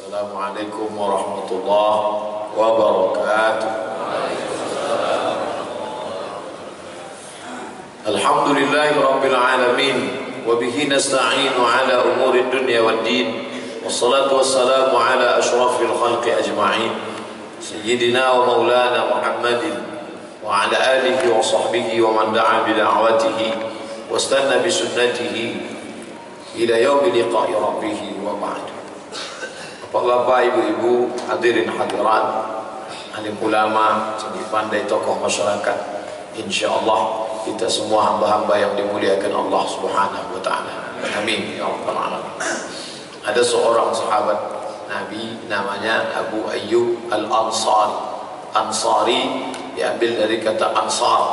Assalamualaikum warahmatullahi wabarakatuh. Alhamdulillahi rabbil alamin, wa bihi nasta'inu ala umuri dunya wad din, wassalatu wassalamu ala ashrafil khalqi ajma'in, sayyidina wa maulana Muhammadin wa ala alihi wa sahbihi wa man da'a bi da'watihi wastanna bi sunnatihi ila yaumi liqa'i rabbih wa ba'du. Bapak-bapak, ibu-ibu, hadirin hadirat, alim ulama, seni pandai, tokoh masyarakat, insyaallah kita semua hamba-hamba yang dimuliakan Allah Subhanahu wa taala. Amin ya rabbal alamin. Ada seorang sahabat Nabi namanya Abu Ayyub Al-Ansari. Ansari diambil dari kata ansar,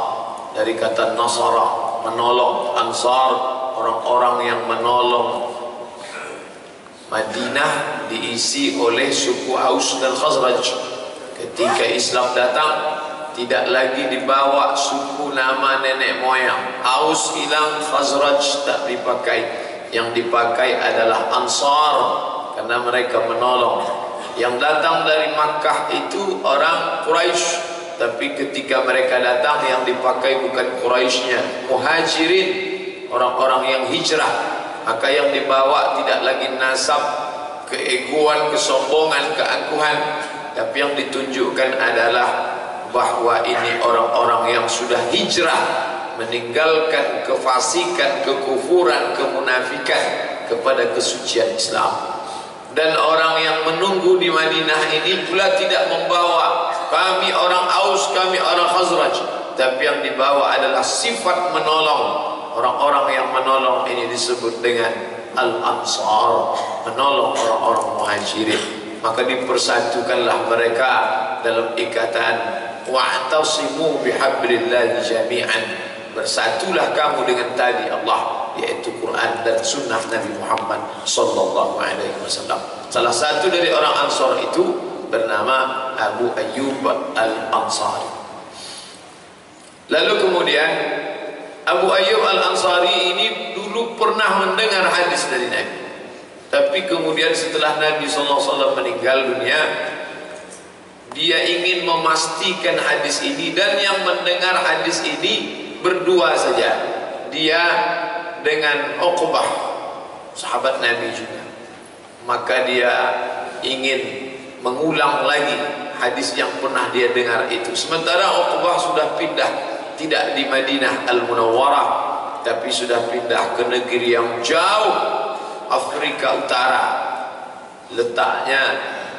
dari kata nasara, menolong. Ansar, orang-orang yang menolong. Madinah diisi oleh suku Aus dan Khazraj. Ketika Islam datang, tidak lagi dibawa suku nama nenek moyang. Aus hilang, Khazraj tak dipakai. Yang dipakai adalah Ansar, karena mereka menolong. Yang datang dari Makkah itu orang Quraisy, tapi ketika mereka datang yang dipakai bukan Quraisynya, Muhajirin, orang-orang yang hijrah. Maka yang dibawa tidak lagi nasab, keegoan, kesombongan, keangkuhan, tapi yang ditunjukkan adalah bahwa ini orang-orang yang sudah hijrah, meninggalkan kefasikan, kekufuran, kemunafikan kepada kesucian Islam. Dan orang yang menunggu di Madinah ini pula tidak membawa kami orang Aus, kami orang Khazraj, tapi yang dibawa adalah sifat menolong. Orang-orang yang menolong ini disebut dengan Al-Ansar, menolong orang-orang Muhajirin. Maka dipersatukanlah mereka dalam ikatan wa'tasimu bihablillahi jami'an. Bersatulah kamu dengan tali Allah, yaitu Quran dan sunnah Nabi Muhammad sallallahu alaihi wasallam. Salah satu dari orang Ansar itu bernama Abu Ayyub Al-Ansari. Lalu kemudian Abu Ayyub Al-Ansari ini dulu pernah mendengar hadis dari Nabi, tapi kemudian setelah Nabi SAW meninggal dunia, dia ingin memastikan hadis ini. Dan yang mendengar hadis ini berdua saja, dia dengan Uqbah, sahabat Nabi juga. Maka dia ingin mengulang lagi hadis yang pernah dia dengar itu. Sementara Uqbah sudah pindah, tidak di Madinah Al-Munawwarah, tapi sudah pindah ke negeri yang jauh, Afrika Utara. Letaknya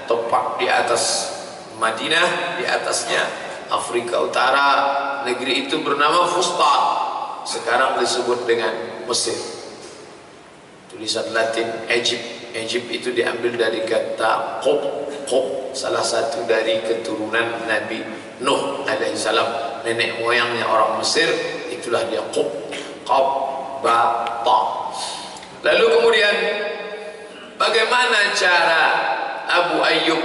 tepat di atas Madinah, di atasnya Afrika Utara. Negeri itu bernama Fustat, sekarang disebut dengan Mesir. Tulisan Latin Egypt. Egypt itu diambil dari kata Qub, salah satu dari keturunan Nabi Nuh alaihissalam. Nenek moyangnya orang Mesir, itulah dia Qub, Qab, Ba, Ta. Lalu kemudian bagaimana cara Abu Ayyub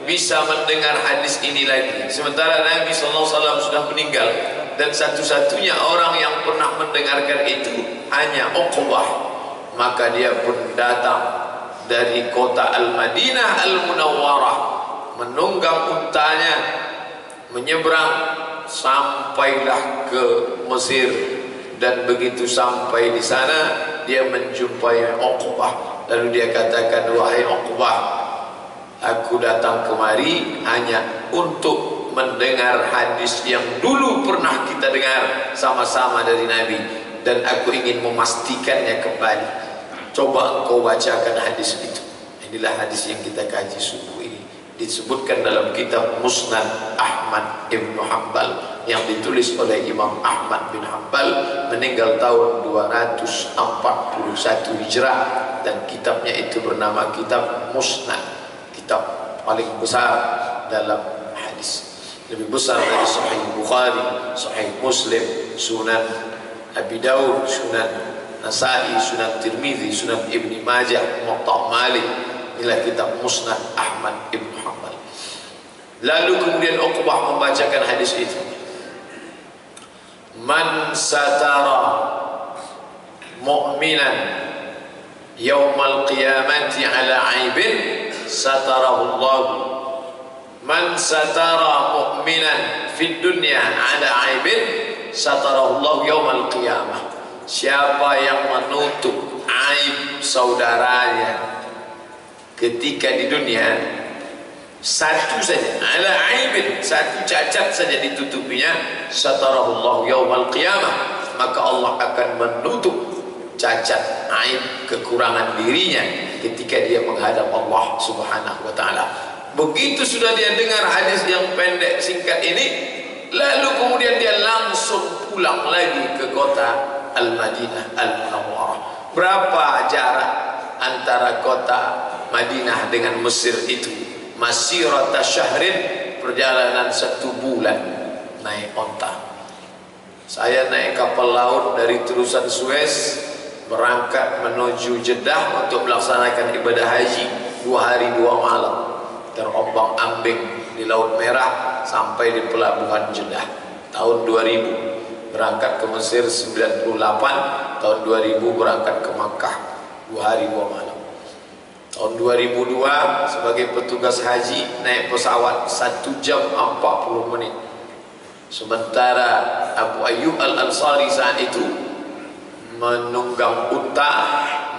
bisa mendengar hadis ini lagi, sementara Nabi SAW sudah meninggal, dan satu-satunya orang yang pernah mendengarkan itu hanya Uqbah. Maka dia pun datang dari kota Al-Madinah Al-Munawwarah, menunggang untanya, menyeberang, sampailah ke Mesir. Dan begitu sampai di sana, dia menjumpai Uqbah. Lalu dia katakan, wahai Uqbah, aku datang kemari hanya untuk mendengar hadis yang dulu pernah kita dengar sama-sama dari Nabi, dan aku ingin memastikannya kembali. Coba engkau bacakan hadis itu. Inilah hadis yang kita kaji subuh ini. Disebutkan dalam kitab Musnad Ahmad Ibn Hanbal, yang ditulis oleh Imam Ahmad bin Hanbal, meninggal tahun 241 Hijrah, dan kitabnya itu bernama kitab Musnad, kitab paling besar dalam hadis, lebih besar dari Sahih Bukhari, Sahih Muslim, Sunan Abi Daud, Sunan Nasai, Sunan Tirmidzi, Sunan Ibni Majah, Muwatta Malik. Inilah kitab Musnad Ahmad Ibn Hanbal. Lalu kemudian Uqbah membacakan hadis itu. Man satara mu'minan yaumal qiyamati ala aibin satarahu Allah. Man satara mu'minan fid dunya ada aibin satarahu Allah yaumal qiyamah. Siapa yang menutup aib saudaranya ketika di dunia, satu saja, ada aibin, satu cacat saja ditutupinya, satarahu Allah yaumal qiyamah, maka Allah akan menutup cacat, aib, kekurangan dirinya ketika dia menghadap Allah Subhanahu wa taala. Begitu sudah dia dengar hadis yang pendek singkat ini, lalu kemudian dia langsung pulang lagi ke kota Al-Madinah Al-Munawwarah. Berapa jarak antara kota Madinah dengan Mesir itu? Masirata syahrin, perjalanan 1 bulan naik onta. Saya naik kapal laut dari terusan Suez berangkat menuju Jeddah untuk melaksanakan ibadah haji 2 hari 2 malam, terombang-ambing di Laut Merah sampai di pelabuhan Jeddah. Tahun 2000 berangkat ke Mesir 98, tahun 2000 berangkat ke Makkah 2 hari 2 malam. Tahun 2002 sebagai petugas haji naik pesawat 1 jam 40 menit. Sementara Abu Ayyub Al-Ansari saat itu menunggang unta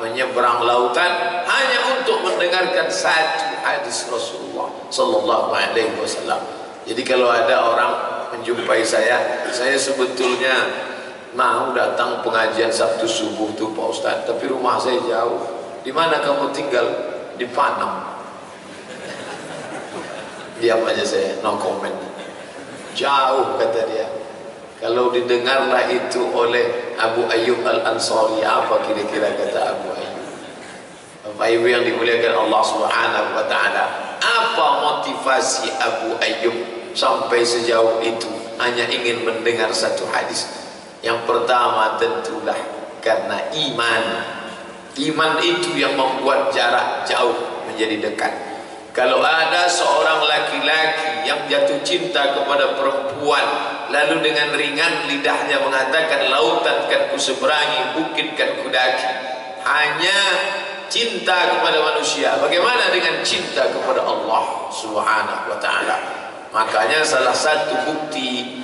menyeberang lautan hanya untuk mendengarkan 1 hadis Rasulullah sallallahu alaihi wasallam. Jadi kalau ada orang menjumpai saya sebetulnya mau datang pengajian Sabtu subuh tuh Pak Ustaz, tapi rumah saya jauh. Di mana kamu tinggal? Di Panam. Diam aja saya, no comment. Jauh kata dia. Kalau didengarlah itu oleh Abu Ayyub Al-Ansari, apa kira-kira kata Abu Ayyub? Bapak Ibu yang dimuliakan Allah Subhanahu wa taala, apa motivasi Abu Ayyub sampai sejauh itu hanya ingin mendengar 1 hadis? Yang pertama tentulah karena iman. Iman itu yang membuat jarak jauh menjadi dekat. Kalau ada seorang laki-laki yang jatuh cinta kepada perempuan, lalu dengan ringan lidahnya mengatakan lautan kan kuseberangi, bukit kan kudaki, hanya cinta kepada manusia, bagaimana dengan cinta kepada Allah Subhanahu wa taala? Makanya salah satu bukti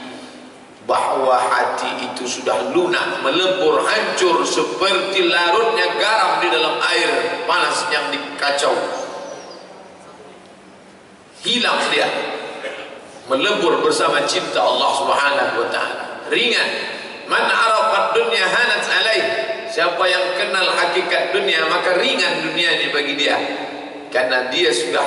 bahwa hati itu sudah lunak, melebur, hancur seperti larutnya garam di dalam air panas yang dikacau, hilang dia, melebur bersama cinta Allah Subhanahu wa taala. Ringan. Man arafat dunya hanat alaih. Siapa yang kenal hakikat dunia, maka ringan dunia ini bagi dia, karena dia sudah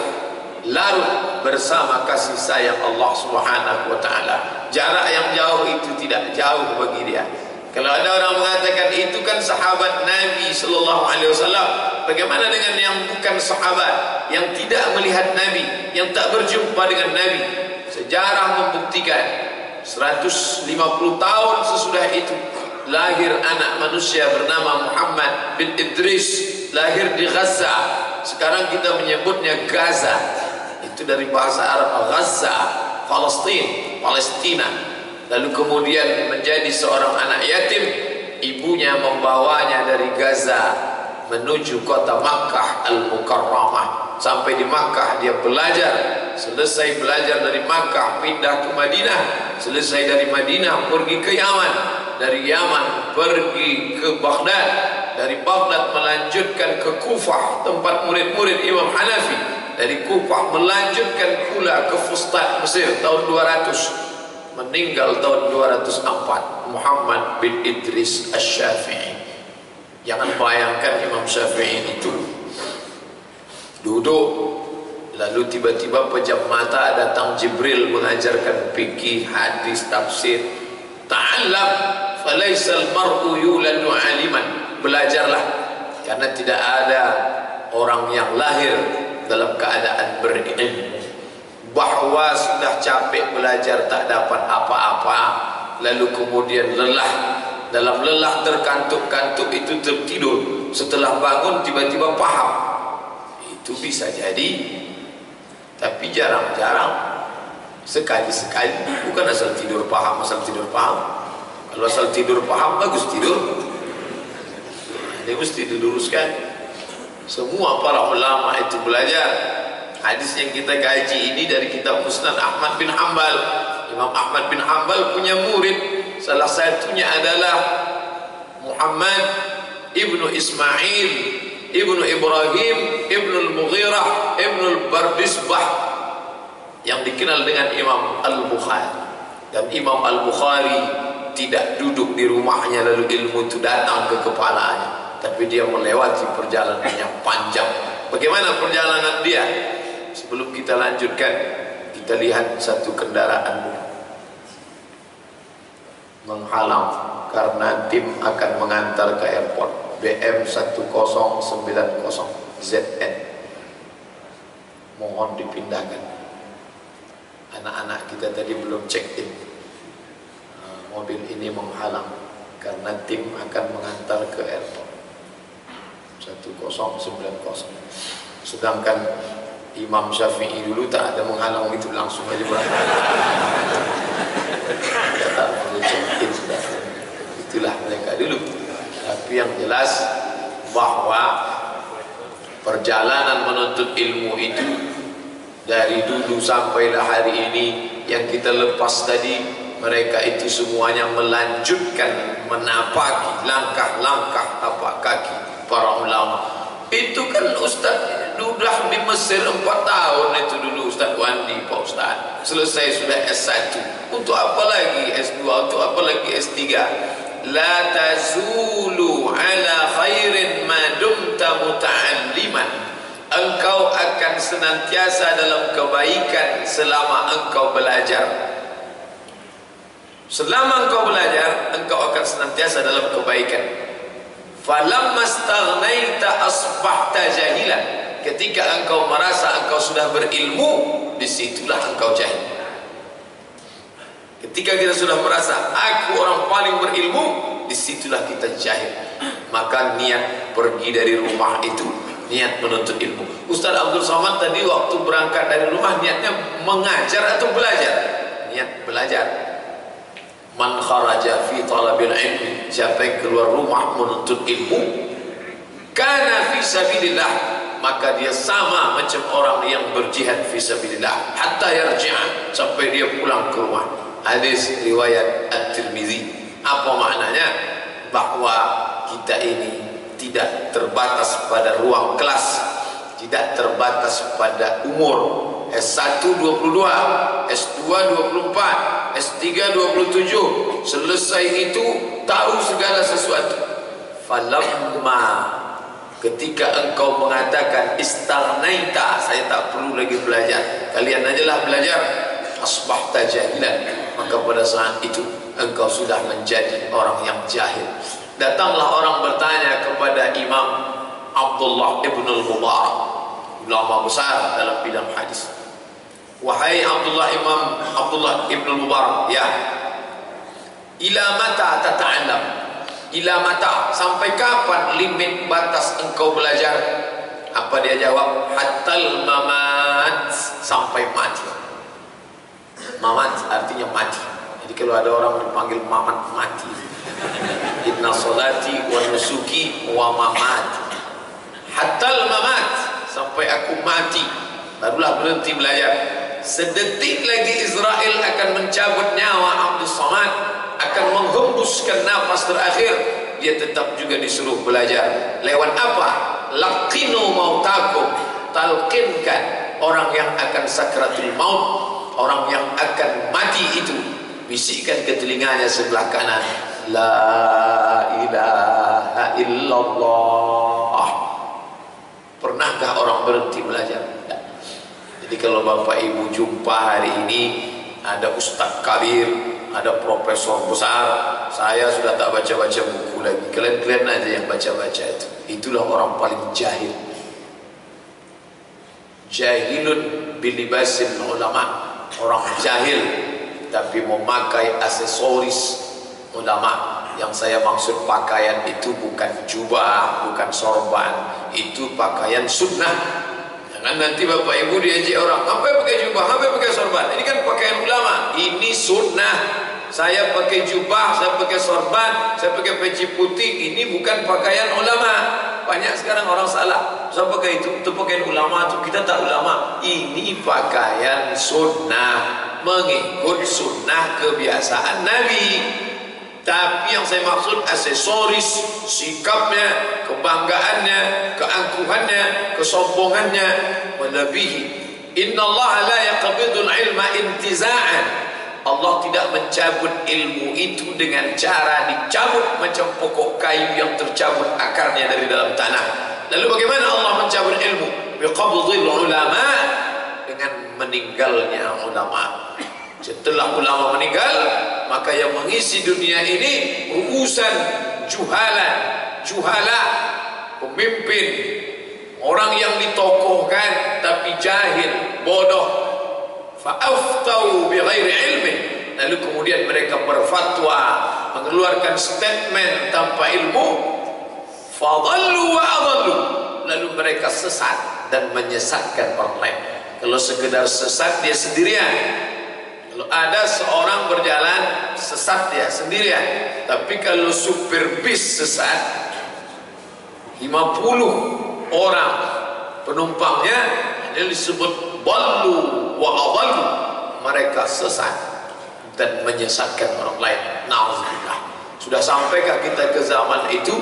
larut bersama kasih sayang Allah Subhanahu wa taala. Jarak yang jauh itu tidak jauh bagi dia. Kalau ada orang mengatakan itu kan sahabat Nabi sallallahu alaihi wasallam, bagaimana dengan yang bukan sahabat, yang tidak melihat Nabi, yang tak berjumpa dengan Nabi? Sejarah membuktikan 150 tahun sesudah itu lahir anak manusia bernama Muhammad bin Idris, lahir di Gaza. Sekarang kita menyebutnya Gaza. Itu dari bahasa Arab Gaza, Palestina. Lalu kemudian menjadi seorang anak yatim. Ibunya membawanya dari Gaza menuju kota Makkah Al-Mukarramah. Sampai di Makkah dia belajar. Selesai belajar dari Makkah pindah ke Madinah. Selesai dari Madinah pergi ke Yaman. Dari Yaman pergi ke Baghdad. Dari Baghdad melanjutkan ke Kufah, tempat murid-murid Imam Hanafi. Dari Kufah melanjutkan pula ke Fustat, Mesir, tahun 200. Meninggal tahun 204. Muhammad bin Idris Asy-Syafi'i. Jangan bayangkan Imam Syafi'i itu duduk, lalu tiba-tiba pejam mata datang Jibril mengajarkan fikih, hadis, tafsir. Ta'allam falaisal mar'u yuladu aliman. Belajarlah, karena tidak ada orang yang lahir dalam keadaan berilmu. Bahwa sudah capek belajar tak dapat apa-apa, lalu kemudian lelah, dalam lelah terkantuk-kantuk itu tertidur, setelah bangun tiba-tiba paham. Itu bisa jadi, tapi jarang-jarang, sekali-sekali. Bukan asal tidur paham, asal tidur paham. Kalau asal tidur paham, bagus tidur. Ini mesti diluruskan. Semua para ulama itu belajar Hadis yang kita kaji ini dari kitab Musnad Ahmad bin Hanbal. Imam Ahmad bin Hanbal punya murid, salah satunya adalah Muhammad ibnu Ismail ibnu Ibrahim ibnu Al-Mughirah ibnu Al-Bardisbah, yang dikenal dengan Imam Al-Bukhari. Dan Imam Al-Bukhari tidak duduk di rumahnya lalu ilmu itu datang ke kepalanya, tapi dia melewati perjalanan yang panjang. Bagaimana perjalanan dia? Sebelum kita lanjutkan, kita lihat satu kendaraan menghalang karena tim akan mengantar ke airport. BM 1090 ZN, mohon dipindahkan. Anak-anak kita tadi belum check in. Mobil ini menghalang karena tim akan mengantar ke airport 1090. Sedangkan Imam Syafi'i dulu tak ada menghalang, itu langsung aja berangkat. Tak perlu check in sudah. Itulah mereka dulu. Tapi yang jelas bahwa perjalanan menuntut ilmu itu dari dulu sampailah hari ini yang kita lepas tadi, mereka itu semuanya melanjutkan menapaki langkah-langkah tapak kaki para ulama. Itu kan Ustaz sudah di Mesir 4 tahun itu dulu, Ustaz Wandi, Pak Ustaz. Selesai sudah S1. Untuk apa lagi S2? Untuk apa lagi S3? La tazulu ala khairin ma dumta muta'alliman. Engkau akan senantiasa dalam kebaikan selama engkau belajar. Selama engkau belajar, engkau akan senantiasa dalam kebaikan. Falamma staghnaita asbahta jahilan. Ketika engkau merasa engkau sudah berilmu, disitulah engkau jahil. Ketika kita sudah merasa aku orang paling berilmu, disitulah kita jahil. Maka niat pergi dari rumah itu, niat menuntut ilmu. Ustaz Abdul Somad tadi waktu berangkat dari rumah niatnya mengajar atau belajar? Niat belajar. Man kharaja fi talabil ilmi, siapa yang keluar rumah menuntut ilmu, kana fi sabilillah, maka dia sama macam orang yang berjihad fi sabilillah hatta yarji'a, sampai dia pulang ke rumah. Hadis riwayat At-Tirmizi. Apa maknanya? Bahwa kita ini tidak terbatas pada ruang kelas, tidak terbatas pada umur. S1 22, S2 24, S3 27. Selesai itu tahu segala sesuatu. Falamma, ketika engkau mengatakan istaghnaita, saya tak perlu lagi belajar, kalian ajalah belajar, asbahta jahilan, maka pada saat itu engkau sudah menjadi orang yang jahil. Datanglah orang bertanya kepada Imam Abdullah ibn al-Mubarak, ulama besar dalam bidang hadis. Wahai Imam Abdullah ibn al-Mubarak, ya, ila mata tata'allam? Ila mata, sampai kapan limit batas engkau belajar? Apa dia jawab? Hattal mamat, sampai mati. Mamat artinya mati. Jadi kalau ada orang dipanggil mamat, mati. Inna salati wa nusuki wa mamati. Hattal mamat, sampai aku mati barulah berhenti belajar. Sedetik lagi Israel akan mencabut nyawa Abdul Somad, akan menghembuskan nafas terakhir, dia tetap juga disuruh belajar. Lewat apa? Laqinu mautakum, talqinkan orang yang akan sakratul maut, orang yang akan mati itu, bisikkan ke telinganya sebelah kanan, la ilaha illallah. Pernahkah orang berhenti belajar? Tidak. Jadi kalau Bapak Ibu jumpa hari ini ada Ustadz Kabir, ada Profesor besar, saya sudah tak baca-baca buku lagi. Kalian aja yang baca-baca itu. Itulah orang paling jahil. Jahilun bilibasin ulama, orang jahil tapi memakai aksesoris ulama. Yang saya maksud pakaian itu bukan jubah, bukan sorban, itu pakaian sunnah. Jangan nanti Bapak Ibu diajak orang, apa yang pakai jubah, apa yang pakai sorban? Ini kan pakaian ulama, ini sunnah. Saya pakai jubah, saya pakai sorban, saya pakai peci putih, ini bukan pakaian ulama. Banyak sekarang orang salah. Siapa pakai itu? Itu pakaian ulama itu. Kita tak ulama. Ini pakaian sunnah, mengikut sunnah kebiasaan Nabi. Tapi yang saya maksud aksesoris, sikapnya, kebanggaannya, keangkuhannya, kesombongannya melebihi. Inna Allah la yaqbidul ilma intiza'an. Allah tidak mencabut ilmu itu dengan cara dicabut macam pokok kayu yang tercabut akarnya dari dalam tanah. Lalu bagaimana Allah mencabut ilmu? Biqabdil ulama, dengan meninggalnya ulama. Setelah ulama meninggal, maka yang mengisi dunia ini urusan juhala, pemimpin, orang yang ditokohkan tapi jahil, bodoh. Fa'aftau bighairi ilmin, lalu kemudian mereka berfatwa, mengeluarkan statement tanpa ilmu. Fadallu wa adallu, lalu mereka sesat dan menyesatkan orang lain. Kalau sekedar sesat dia sendirian. Kalau ada seorang berjalan sesat dia sendirian. Tapi kalau supir bis sesat, 50 orang penumpangnya, ini disebut ballu wa adallu, mereka sesat dan menyesatkan orang lain. Na'udzubillah. Sudah sampaikah kita ke zaman itu?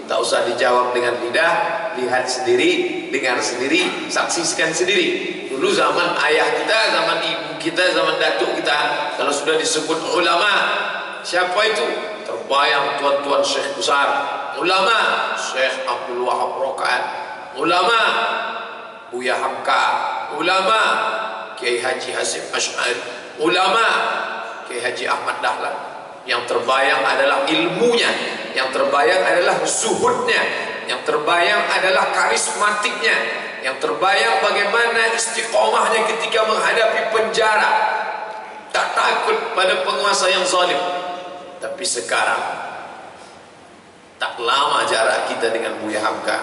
Tak usah dijawab dengan lidah, lihat sendiri, dengar sendiri, saksikan sendiri. Dulu zaman ayah kita, zaman ibu kita, zaman datuk kita, kalau sudah disebut ulama, siapa itu? Terbayang tuan-tuan syekh besar. Ulama Syekh Abdul Wahab Rokaan, ulama Buya Hamka, ulama Kiai Haji Hasim Asy'ari, ulama Kiai Haji Ahmad Dahlan. Yang terbayang adalah ilmunya, yang terbayang adalah zuhudnya, yang terbayang adalah karismatiknya, yang terbayang bagaimana istiqomahnya ketika menghadapi penjara, tak takut pada penguasa yang zalim. Tapi sekarang, tak lama jarak kita dengan Buya Hamka,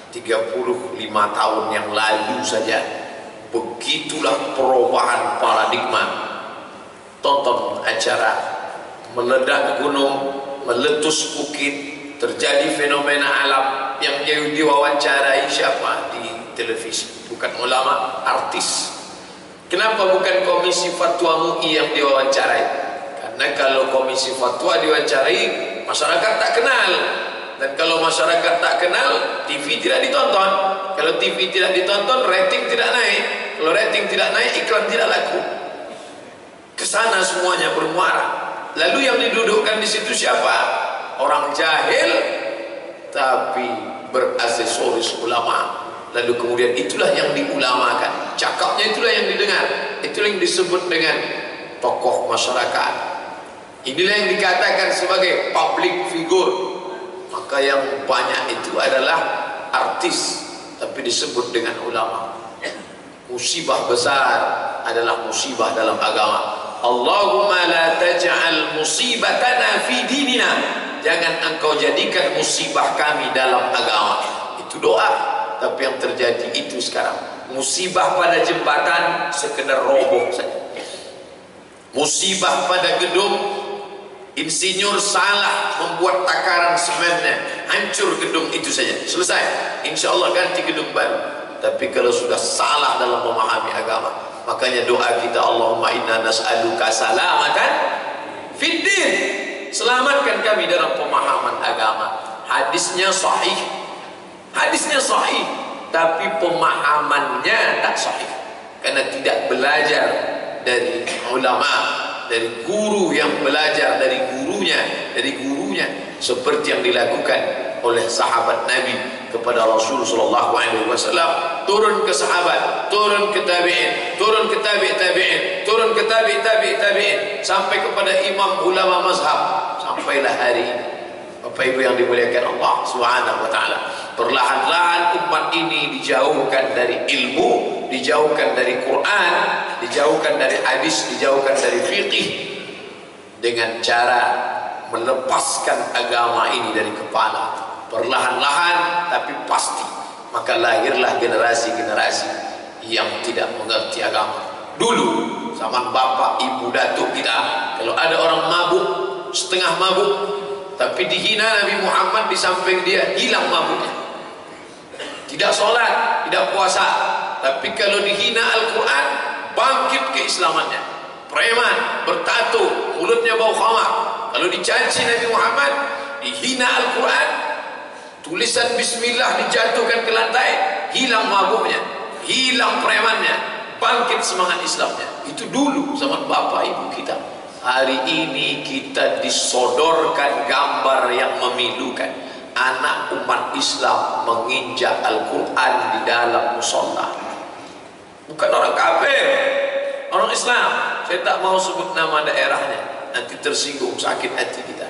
35 tahun yang lalu saja, begitulah perubahan paradigma. Tonton acara meledak gunung, meletus bukit, terjadi fenomena alam yang diwawancarai siapa di televisi? Bukan ulama, artis. Kenapa bukan Komisi Fatwa MUI yang diwawancarai? Karena kalau Komisi Fatwa diwawancarai, masyarakat tak kenal. Dan kalau masyarakat tak kenal, TV tidak ditonton. Kalau TV tidak ditonton, rating tidak naik. Kalau rating tidak naik, iklan tidak laku. Kesana semuanya bermuara. Lalu yang didudukkan di situ siapa? Orang jahil tapi beraksesoris ulama. Lalu kemudian itulah yang diulamakan, cakapnya itulah yang didengar, itulah yang disebut dengan tokoh masyarakat. Inilah yang dikatakan sebagai public figure. Maka yang banyak itu adalah artis tapi disebut dengan ulama. Musibah besar adalah musibah dalam agama. Allahumma la taj'al musibatana fi dinina, jangan engkau jadikan musibah kami dalam agama. Itu doa. Tapi yang terjadi itu sekarang, musibah pada jembatan sekedar roboh saja, musibah pada gedung, insinyur salah membuat takaran semennya, hancur gedung itu saja, selesai, insya Allah ganti gedung baru. Tapi kalau sudah salah dalam memahami agama, makanya doa kita, Allahumma inna nas'aluka salamatan fid din, selamatkan kami dalam pemahaman agama. Hadisnya sahih, tapi pemahamannya tak sahih, karena tidak belajar dari ulama, dari guru yang belajar dari gurunya, seperti yang dilakukan oleh sahabat Nabi kepada Rasul sallallahu alaihi wasallam, turun ke sahabat, turun ke tabi'in, turun ke tabi'in, turun ke tabi'in, sampai kepada imam ulama mazhab, sampailah hari ini. Bapak Ibu yang dimuliakan Allah Subhanahu wa taala, perlahan-lahan umat ini dijauhkan dari ilmu, dijauhkan dari Quran, dijauhkan dari hadis, dijauhkan dari fikih, dengan cara melepaskan agama ini dari kepala. Perlahan-lahan tapi pasti, maka lahirlah generasi-generasi yang tidak mengerti agama. Dulu zaman bapak ibu datuk kita, kalau ada orang mabuk, setengah mabuk, tapi dihina Nabi Muhammad, di samping dia hilang mabuknya. tidak sholat, tidak puasa. Tapi kalau dihina Al-Quran, bangkit keislamannya. Preman, bertato, mulutnya bau khamar. Kalau dicaci Nabi Muhammad, dihina Al-Quran, tulisan bismillah dijatuhkan ke lantai, hilang mabuknya, hilang premannya, bangkit semangat Islamnya. Itu dulu zaman bapak ibu kita. Hari ini kita disodorkan gambar yang memilukan. Anak umat Islam menginjak Al-Quran di dalam musola. Bukan orang kafir, orang Islam. Saya tak mau sebut nama daerahnya, nanti tersinggung, sakit hati kita.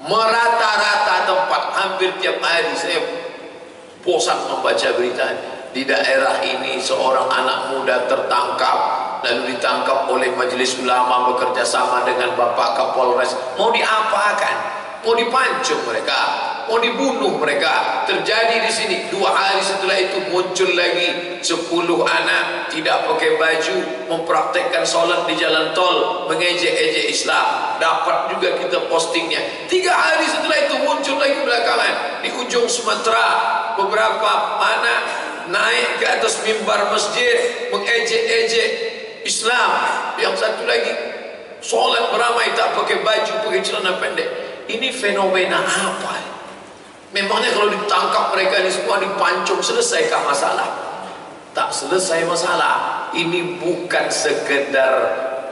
Merata-rata tempat, hampir tiap hari saya bosan membaca berita. Di daerah ini seorang anak muda tertangkap, lalu ditangkap oleh majelis ulama bekerja sama dengan Bapak Kapolres. Mau diapakan? Mau dipancung mereka, mau dibunuh mereka. Terjadi di sini. 2 hari setelah itu muncul lagi 10 anak tidak pakai baju, mempraktekkan sholat di jalan tol, mengejek-ejek Islam. Dapat juga kita postingnya. 3 hari setelah itu muncul lagi belakangan di ujung Sumatera, beberapa anak naik ke atas mimbar masjid mengejek-ejek Islam. Yang satu lagi sholat beramai tak pakai baju, pakai celana pendek. Ini fenomena apa? Memangnya kalau ditangkap mereka ini semua dipancung, selesaikah masalah? Tak selesai masalah. Ini bukan sekedar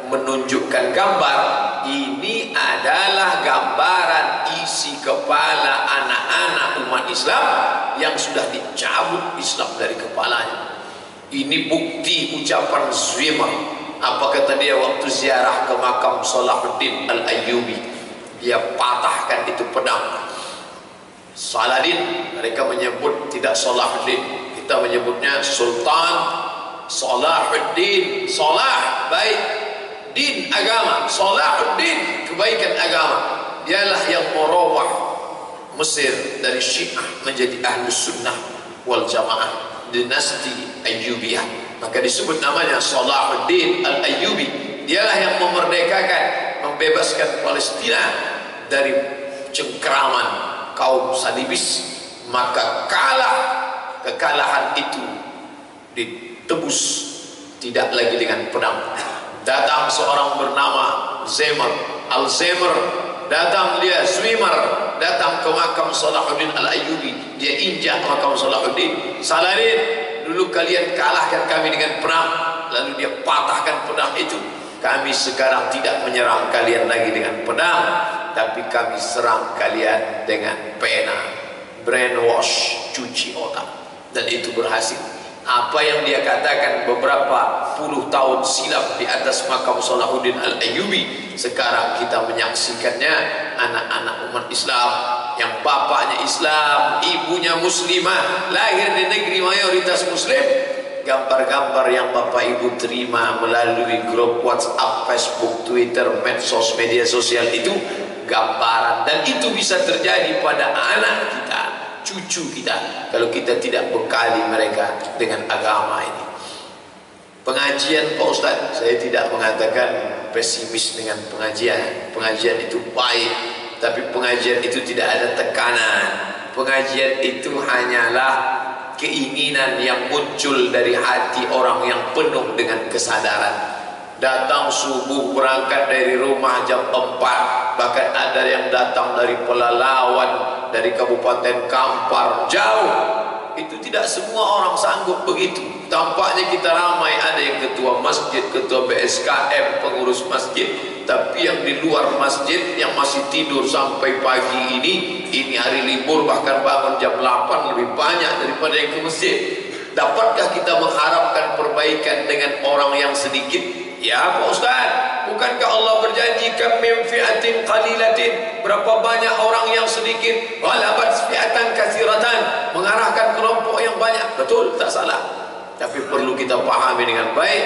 menunjukkan gambar, ini adalah gambaran isi kepala anak-anak umat Islam yang sudah dicabut Islam dari kepalanya. Ini bukti ucapan Zwimmer. Apa kata dia waktu ziarah ke makam Salahuddin Al-Ayyubi? Dia patahkan itu pedang. Saladin, mereka menyebut tidak Salahuddin, kita menyebutnya Sultan Salahuddin. Salah, baik, din, agama. Salahuddin, kebaikan agama. Dialah yang merubah Mesir dari Syiah menjadi Ahlus Sunnah wal Jamaah, dinasti Ayyubiyah. Maka disebut namanya Salahuddin Al-Ayyubi. Dialah yang memerdekakan, membebaskan Palestina dari cengkeraman kaum salibis. Maka kekalahan itu ditebus tidak lagi dengan pedang. Datang seorang bernama Al-Zemer, datang dia Zwimmer, datang ke makam Salahuddin Al-Ayyubi. Dia injak makam Salahuddin. Saladin, dulu kalian kalahkan kami dengan pedang, lalu dia patahkan pedang itu. Kami sekarang tidak menyerang kalian lagi dengan pedang, tapi kami serang kalian dengan pena, brainwash, cuci otak. Dan itu berhasil. Apa yang dia katakan beberapa puluh tahun silam di atas makam Salahuddin Al-Ayyubi, sekarang kita menyaksikannya. Anak-anak umat Islam yang bapaknya Islam, ibunya muslimah, lahir di negeri mayoritas muslim, gambar-gambar yang bapak ibu terima melalui grup WhatsApp, Facebook, Twitter, medsos, media sosial itu gambaran. Dan itu bisa terjadi pada anak kita, cucu kita, kalau kita tidak bekali mereka dengan agama ini. Pengajian, Pak Ustadz, saya tidak mengatakan pesimis dengan pengajian. Pengajian itu baik, tapi pengajian itu tidak ada tekanan. Pengajian itu hanyalah keinginan yang muncul dari hati orang yang penuh dengan kesadaran. Datang subuh, berangkat dari rumah jam 4, bahkan ada yang datang dari Pelalawan, dari Kabupaten Kampar, jauh. Itu tidak semua orang sanggup begitu. Tampaknya kita ramai, ada yang ketua masjid, ketua BSKM, pengurus masjid. Tapi yang di luar masjid, yang masih tidur sampai pagi ini hari libur, bahkan bangun jam 8 lebih banyak daripada yang ke masjid. Dapatkah kita mengharapkan perbaikan dengan orang yang sedikit? Ya Pak Ustaz, bukankah Allah berjanji kam min fi'atin qalilatin, berapa banyak orang yang sedikit ghalabat fi'atan katsiratan, mengarahkan kelompok yang banyak. Betul, tak salah. Tapi perlu kita pahami dengan baik,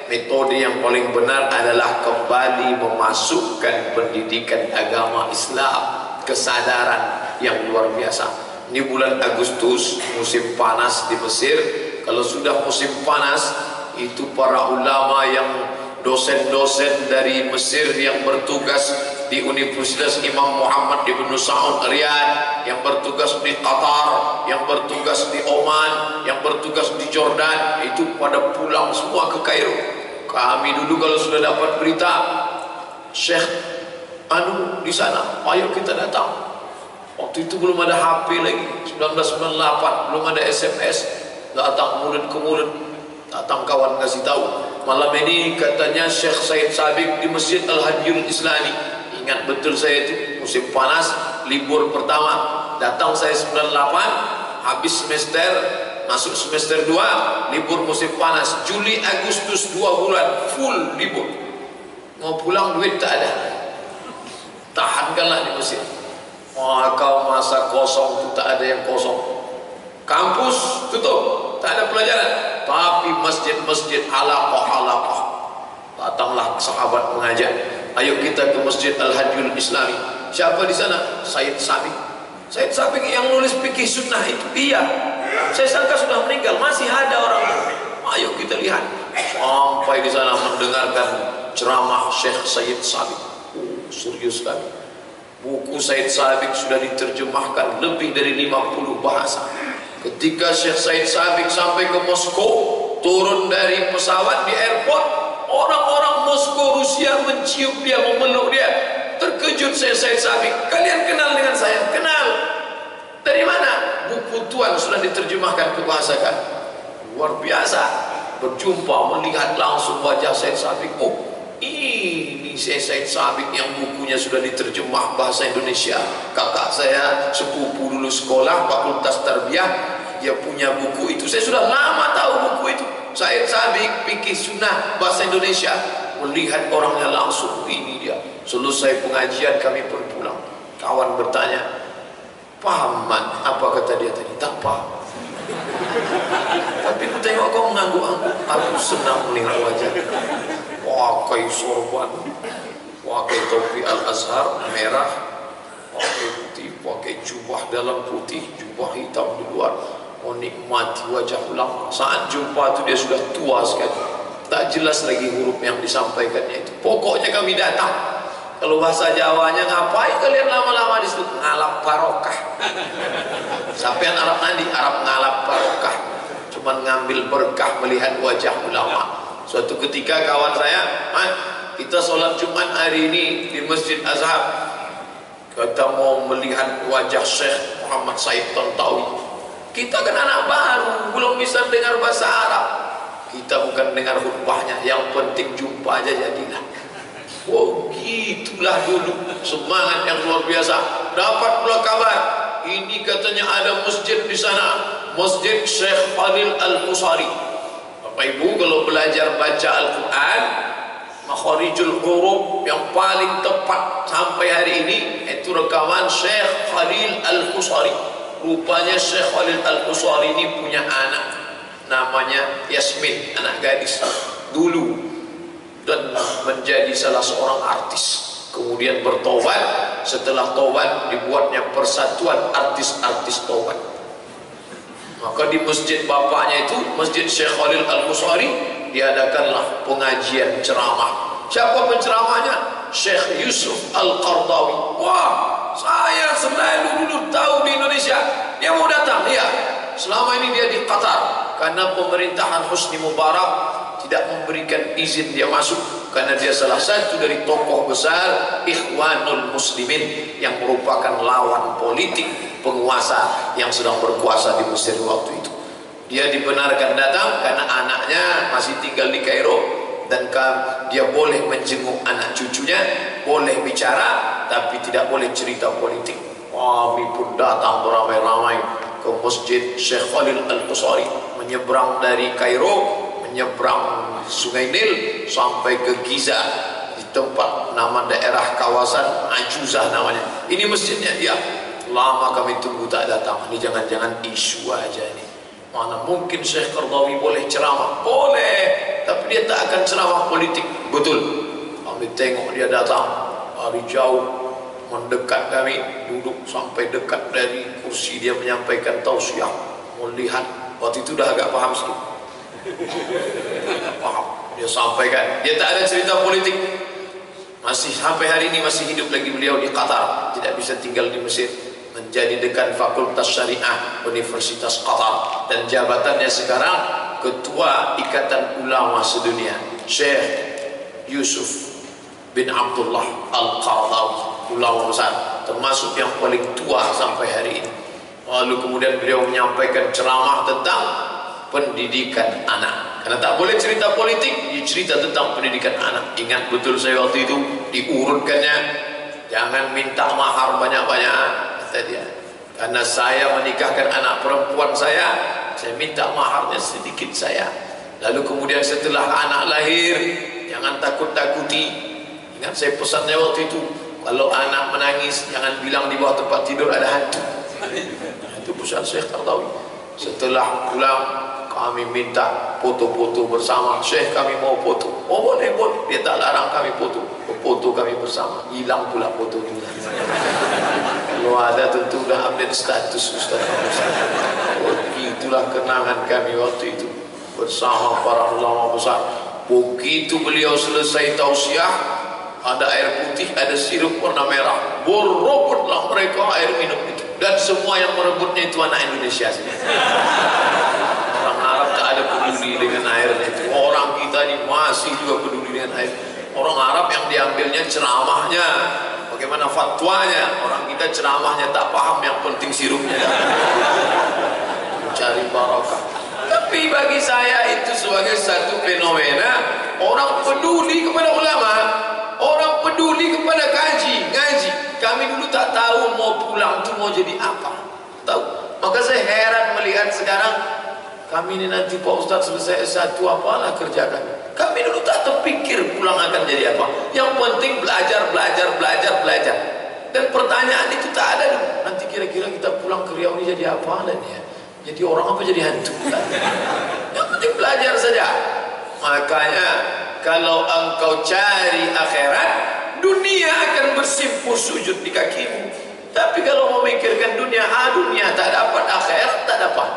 metode yang paling benar adalah kembali memasukkan pendidikan agama Islam, kesadaran yang luar biasa. Ini bulan Agustus, musim panas di Mesir. Kalau sudah musim panas, itu para ulama yang dosen-dosen dari Mesir yang bertugas di Universitas Imam Muhammad Ibn Saud Riyadh, yang bertugas di Qatar, yang bertugas di Oman, yang bertugas di Jordan, itu pada pulang semua ke Kairo. Kami dulu kalau sudah dapat berita Syekh di sana, ayo kita datang. Waktu itu belum ada HP lagi, 1998, belum ada SMS. Datang mulut ke mulut, datang kawan kasih tahu, malam ini katanya Syekh Said Sabiq di Masjid Al-Hadiyul Islami. Ingat betul saya itu musim panas, libur pertama. Datang saya 98, habis semester, masuk semester 2, libur musim panas, Juli Agustus 2 bulan full libur. Mau pulang duit tak ada, tahankanlah di masjid. Maka masa kosong itu tak ada yang kosong. Kampus tutup, tak ada pelajaran, tapi masjid-masjid halaqah. Datanglah sahabat mengajak, ayo kita ke Masjid Al-Hadiyul Islami. Siapa di sana? Said Sabiq. Said Sabiq yang nulis fikih sunnah itu. Iya, saya sangka sudah meninggal, masih ada orang. Ayo kita lihat. Sampai di sana mendengarkan ceramah Syekh Said Sabiq. Serius sekali. Buku Said Sabiq sudah diterjemahkan lebih dari 50 bahasa. Ketika Syekh Said Sabiq sampai ke Moskow, turun dari pesawat di airport, orang-orang Moskow Rusia mencium dia, memeluk dia. Terkejut Syekh Said Sabiq, kalian kenal dengan saya? Kenal. Dari mana? Buku Tuhan sudah diterjemahkan ke bahasa kami. Luar biasa. Berjumpa, melihat langsung wajah Said Sabiq. Oh, ini Said Sabiq yang bukunya sudah diterjemah bahasa Indonesia. Kakak saya sepupu dulu sekolah Fakultas Tarbiyah, dia punya buku itu. Saya sudah lama tahu buku itu. Said Sabiq fikih sunnah bahasa Indonesia. Melihat orangnya langsung, ini dia. Selesai pengajian kami pun pulang. Kawan bertanya, paham Man? Apa kata dia tadi? Tak paham. Tapi ku tengok kau mengangguk-angguk. Aku senang melihat wajah. Pakai sorban, pakai topi Al-Azhar merah, pakai putih, pakai jubah dalam putih, jubah hitam di luar. Menikmati wajah ulama. Saat jumpa itu dia sudah tua sekali, tak jelas lagi huruf yang disampaikannya itu. Pokoknya kami datang. Kalau bahasa Jawanya, ngapain kalian lama-lama di situ? Ngalap barokah. Sampean Arab nanti, Arab ngalap barokah. Cuman ngambil berkah melihat wajah ulama. Suatu ketika kawan saya, kita sholat Jumat hari ini di Masjid Azhar. Kita mau melihat wajah Syekh Muhammad Said Tantawi. Kita kan anak baru, belum bisa dengar bahasa Arab. Kita bukan dengar khutbahnya, yang penting jumpa aja jadilah. Oh gitulah dulu, semangat yang luar biasa. Dapat pula kabar, ini katanya ada masjid di sana, Masjid Syekh Khalil Al-Qusari. Bapak Ibu kalau belajar baca Al-Quran, makharijul huruf yang paling tepat sampai hari ini itu rekaman Syekh Khalil Al-Qusari. Rupanya Syekh Khalil Al-Qusari ini punya anak namanya Yasmin, anak gadis dulu, dan menjadi salah seorang artis. Kemudian bertobat, setelah tobat dibuatnya persatuan artis-artis tobat. Maka di masjid bapaknya itu, Masjid Syekh Khalil Al-Qusari, diadakanlah pengajian ceramah. Siapa penceramahnya? Syekh Yusuf Al-Qardawi. Wah, saya selalu dulu tahu di Indonesia. Dia mau datang, iya. Selama ini dia di Qatar, karena pemerintahan Husni Mubarak tidak memberikan izin dia masuk, karena dia salah satu dari tokoh besar Ikhwanul Muslimin yang merupakan lawan politik penguasa yang sedang berkuasa di Mesir waktu itu. Dia dibenarkan datang karena anaknya masih tinggal di Kairo, dan dia boleh menjenguk anak cucunya, boleh bicara, tapi tidak boleh cerita politik. Kami pun datang beramai-ramai ke Masjid Syekh Khalil Al-Qusari, menyeberang dari Kairo, menyeberang Sungai Nil sampai ke Giza, di tempat nama daerah kawasan Ajuzah namanya. Ini masjidnya, ya. Lama kami tunggu tak datang. Ini jangan-jangan isu aja ini. Mana mungkin Syekh Qardawi boleh ceramah? Boleh, tapi dia tak akan ceramah politik. Betul. Kami tengok dia datang dari jauh, mendekat kami, duduk sampai dekat dari kursi dia menyampaikan tausiah. Melihat waktu itu dah agak paham sedikit. Paham. Dia sampaikan, dia tak ada cerita politik. Masih sampai hari ini masih hidup lagi beliau di Qatar, tidak bisa tinggal di Mesir. Menjadi dekan Fakultas Syariah Universitas Qatar, dan jabatannya sekarang Ketua Ikatan Ulama Sedunia, Syekh Yusuf bin Abdullah Al-Qaradawi, ulama besar, termasuk yang paling tua sampai hari ini. Lalu kemudian beliau menyampaikan ceramah tentang pendidikan anak, karena tak boleh cerita politik, cerita tentang pendidikan anak. Ingat betul saya waktu itu diurutkannya, jangan minta mahar banyak-banyak, kata dia, karena saya menikahkan anak perempuan saya minta maharnya sedikit saya. Lalu kemudian setelah anak lahir, jangan takut-takuti. Ingat saya pesannya waktu itu, kalau anak menangis jangan bilang di bawah tempat tidur ada hantu. Itu pesan Syekh Qaradawi. Setelah pulang kami minta foto-foto bersama. Syekh, kami mau foto. Oh boleh, boleh. Dia tak larang kami foto. Foto kami bersama. Hilang pula foto itu. Kalau ada tentu dah update status Ustaz. Oh, itulah kenangan kami waktu itu bersama para ulama besar. Begitu beliau selesai tausiah, ada air putih, ada sirup warna merah, berebutlah mereka air minum itu, dan semua yang merebutnya itu anak Indonesia saja. Orang Arab tak ada peduli dengan airnya itu. Orang kita ini masih juga peduli dengan air. Orang Arab yang diambilnya ceramahnya, bagaimana fatwanya. Orang kita ceramahnya tak paham, yang penting sirupnya. Cari barakah. Tapi bagi saya itu sebagai satu fenomena, orang peduli kepada ulama, orang peduli kepada ngaji. Kami dulu tak tahu mau pulang itu mau jadi apa, tahu. Maka saya heran melihat sekarang kami ini nanti Pak Ustaz selesai S1 apalah kerja kami. Kami dulu tak terpikir pulang akan jadi apa. Yang penting belajar. Dan pertanyaan itu tak ada dulu. Nanti kira-kira kita pulang ke Riau ini jadi apa dan ya? Jadi orang apa, jadi hantu? Yang penting belajar saja. Makanya kalau engkau cari akhirat, dunia akan bersimpuh sujud di kakimu. Tapi kalau memikirkan dunia, dunia tak dapat, akhirat tak dapat.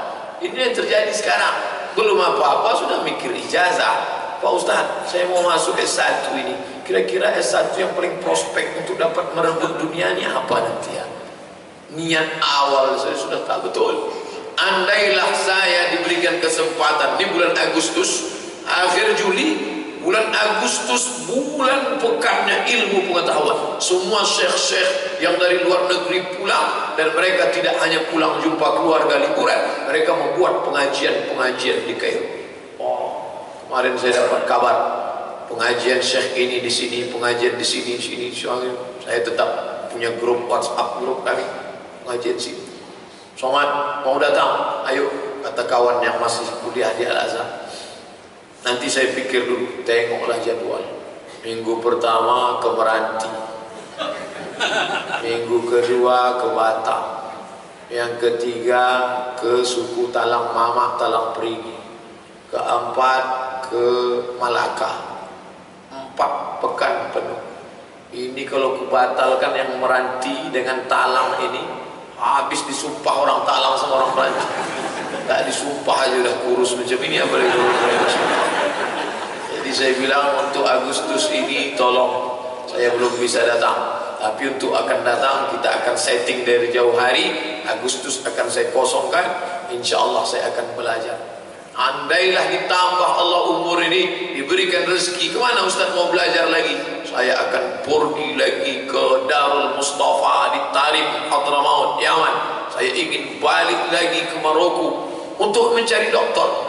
Ini yang terjadi sekarang. Belum apa-apa sudah mikir ijazah. Pak Ustaz, saya mau masuk S1 ini. Kira-kira S1 yang paling prospek untuk dapat merebut dunia ini apa nanti ya? Niat awal saya sudah tak betul. Andailah saya diberikan kesempatan di bulan Agustus, akhir Juli, bulan Agustus, bulan pekannya ilmu pengetahuan. Semua syekh-syekh yang dari luar negeri pulang, dan mereka tidak hanya pulang jumpa keluarga liburan, mereka membuat pengajian-pengajian di Kairo. Oh, kemarin saya dapat kabar pengajian syekh ini di sini, pengajian di sini. Saya tetap punya grup WhatsApp, grup kami pengajian sini. Somad mau datang, ayo, kata kawan yang masih kuliah di Al-Azhar. Nanti saya pikir dulu, tengoklah jadwal. Minggu pertama ke Meranti, minggu kedua ke Batam, yang ketiga ke suku Talang Mamak, Talang Perigi, keempat ke Malaka. 4 pekan penuh. Ini kalau kubatalkan yang Meranti dengan Talang ini, habis disumpah orang Talang sama orang Perancis. Tak disumpah aja udah kurus macam ini, apa lagi Jadi saya bilang untuk Agustus ini tolong, saya belum bisa datang, tapi untuk akan datang kita akan setting dari jauh hari. Agustus akan saya kosongkan, insya Allah saya akan belajar. Andailah ditambah Allah umur ini, diberikan rezeki, kemana Ustaz mau belajar lagi? Saya akan pergi lagi ke Darul Mustafa di Tarim, Hadramaut, Yaman. Saya ingin balik lagi ke Maroko untuk mencari doktor.